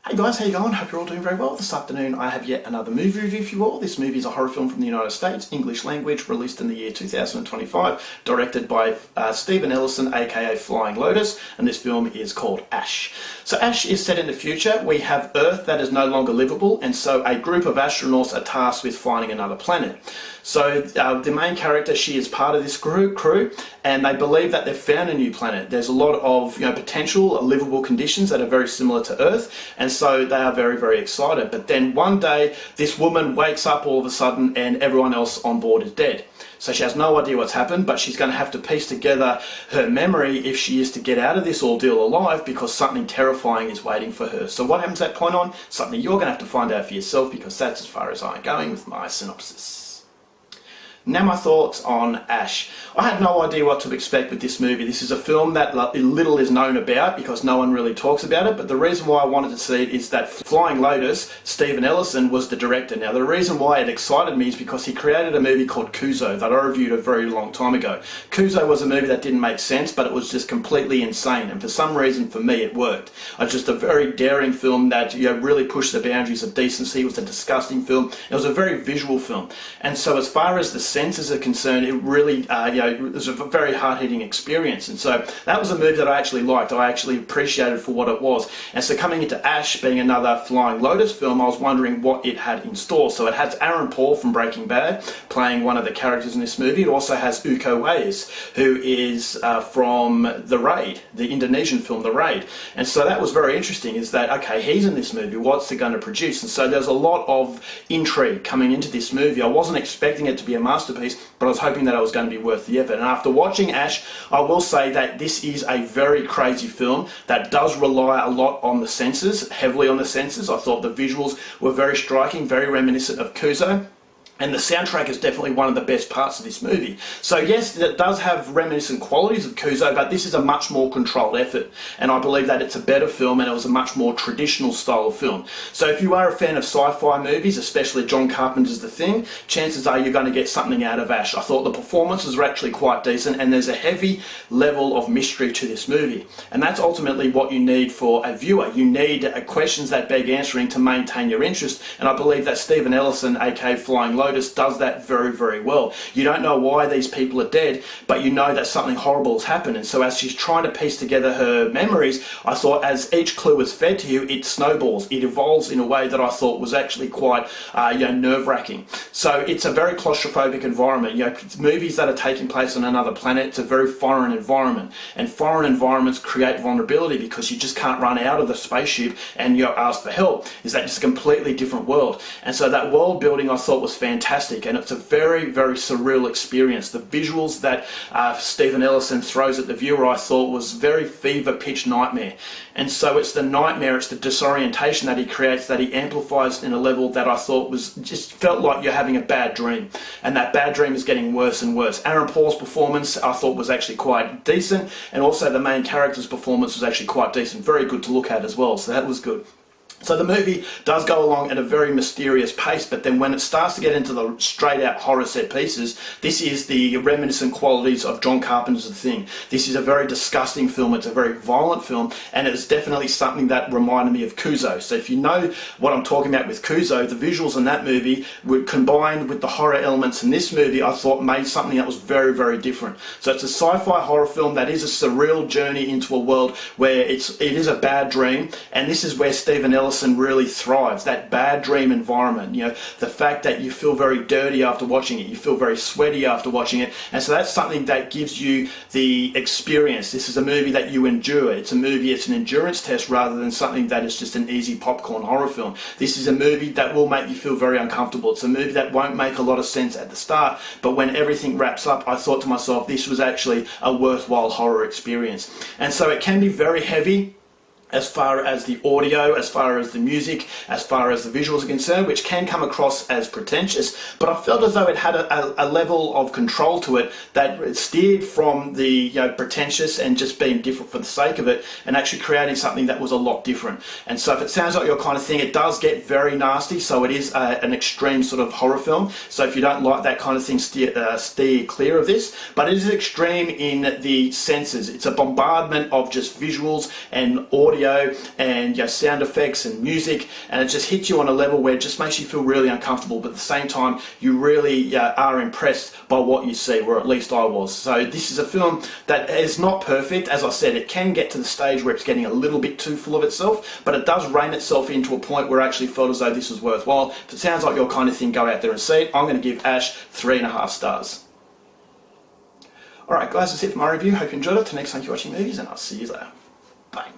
Hey guys, how you going? Hope you're all doing very well. This afternoon I have yet another movie review for you all. This movie is a horror film from the United States, English language, released in the year 2025, directed by Stephen Ellison, aka Flying Lotus, and this film is called Ash. So Ash is set in the future. We have Earth that is no longer livable, and so a group of astronauts are tasked with finding another planet. So the main character, she is part of this crew, and they believe that they've found a new planet. There's a lot of potential livable conditions that are very similar to Earth, and so they are very, very excited. But then one day, this woman wakes up all of a sudden and everyone else on board is dead. So she has no idea what's happened, but she's going to have to piece together her memory if she is to get out of this ordeal alive, because something terrifying is waiting for her. So what happens at that point on? Something you're going to have to find out for yourself, because that's as far as I'm going with my synopsis. Now my thoughts on Ash. I had no idea what to expect with this movie. This is a film that little is known about because no one really talks about it, but the reason why I wanted to see it is that Flying Lotus, Stephen Ellison, was the director. Now the reason why it excited me is because he created a movie called Kuzo that I reviewed a very long time ago. Kuzo was a movie that didn't make sense, but it was just completely insane, and for some reason for me it worked. It's just a very daring film that really pushed the boundaries of decency. It was a disgusting film. It was a very visual film, and so as far as the senses are concerned, it really it was a very hard-hitting experience, and so that was a movie that I actually liked. I actually appreciated for what it was. And so coming into Ash being another Flying Lotus film, I was wondering what it had in store. So it has Aaron Paul from Breaking Bad playing one of the characters in this movie. It also has Uko Weiss, who is from The Raid, the Indonesian film The Raid. And so that was very interesting, is that, okay, he's in this movie, what's it going to produce? And so there's a lot of intrigue coming into this movie. I wasn't expecting it to be a masterpiece, but I was hoping that it was going to be worth the effort. And after watching Ash, I will say that this is a very crazy film that does rely a lot on the senses, heavily on the senses. I thought the visuals were very striking, very reminiscent of Kuzo. And the soundtrack is definitely one of the best parts of this movie. So yes, it does have reminiscent qualities of Kuzo, but this is a much more controlled effort. And I believe that it's a better film, and it was a much more traditional style of film. So if you are a fan of sci-fi movies, especially John Carpenter's The Thing, chances are you're going to get something out of Ash. I thought the performances were actually quite decent, and there's a heavy level of mystery to this movie. And that's ultimately what you need for a viewer. You need questions that beg answering to maintain your interest. And I believe that Stephen Ellison, aka Flying Lotus, does that very, very well. You don't know why these people are dead, but you know that something horrible has happened. And so as she's trying to piece together her memories, I thought as each clue is fed to you, it snowballs. It evolves in a way that I thought was actually quite nerve-wracking. So it's a very claustrophobic environment. It's movies that are taking place on another planet. It's a very foreign environment. And foreign environments create vulnerability because you just can't run out of the spaceship and ask for help. Is that just a completely different world? And so that world building I thought was fantastic, and it's a very, very surreal experience. The visuals that Stephen Ellison throws at the viewer, I thought, was very fever-pitch nightmare. And so it's the nightmare, it's the disorientation that he creates, that he amplifies in a level that I thought was just felt like you're having a bad dream, and that bad dream is getting worse and worse. Aaron Paul's performance I thought was actually quite decent, and also the main character's performance was actually quite decent, very good to look at as well, so that was good. So the movie does go along at a very mysterious pace, but then when it starts to get into the straight-out horror set pieces, this is the reminiscent qualities of John Carpenter's The Thing. This is a very disgusting film, it's a very violent film, and it's definitely something that reminded me of Kuzo. So if you know what I'm talking about with Kuzo, the visuals in that movie were combined with the horror elements in this movie, I thought made something that was very, very different. So it's a sci-fi horror film that is a surreal journey into a world where it is a bad dream, and this is where Stephen Ellison really thrives, that bad dream environment. The fact that you feel very dirty after watching it, you feel very sweaty after watching it, and so that's something that gives you the experience. This is a movie that you endure. It's a movie, it's an endurance test rather than something that is just an easy popcorn horror film. This is a movie that will make you feel very uncomfortable. It's a movie that won't make a lot of sense at the start, but when everything wraps up, I thought to myself, this was actually a worthwhile horror experience. And so it can be very heavy as far as the audio, as far as the music, as far as the visuals are concerned, which can come across as pretentious, but I felt as though it had a level of control to it that steered from the pretentious and just being different for the sake of it, and actually creating something that was a lot different. And so if it sounds like your kind of thing, it does get very nasty, so it is an extreme sort of horror film. So if you don't like that kind of thing, steer clear of this, but it is extreme in the senses. It's a bombardment of just visuals and audio audio and sound effects and music, and it just hits you on a level where it just makes you feel really uncomfortable, but at the same time you really are impressed by what you see, or at least I was. So this is a film that is not perfect. As I said, it can get to the stage where it's getting a little bit too full of itself, but it does rein itself into a point where I actually felt as though this was worthwhile. If it sounds like your kind of thing, go out there and see it. I'm going to give Ash 3.5 stars. Alright guys, that's it for my review. Hope you enjoyed it. Till next time, you're watching movies, and I'll see you later. Bye.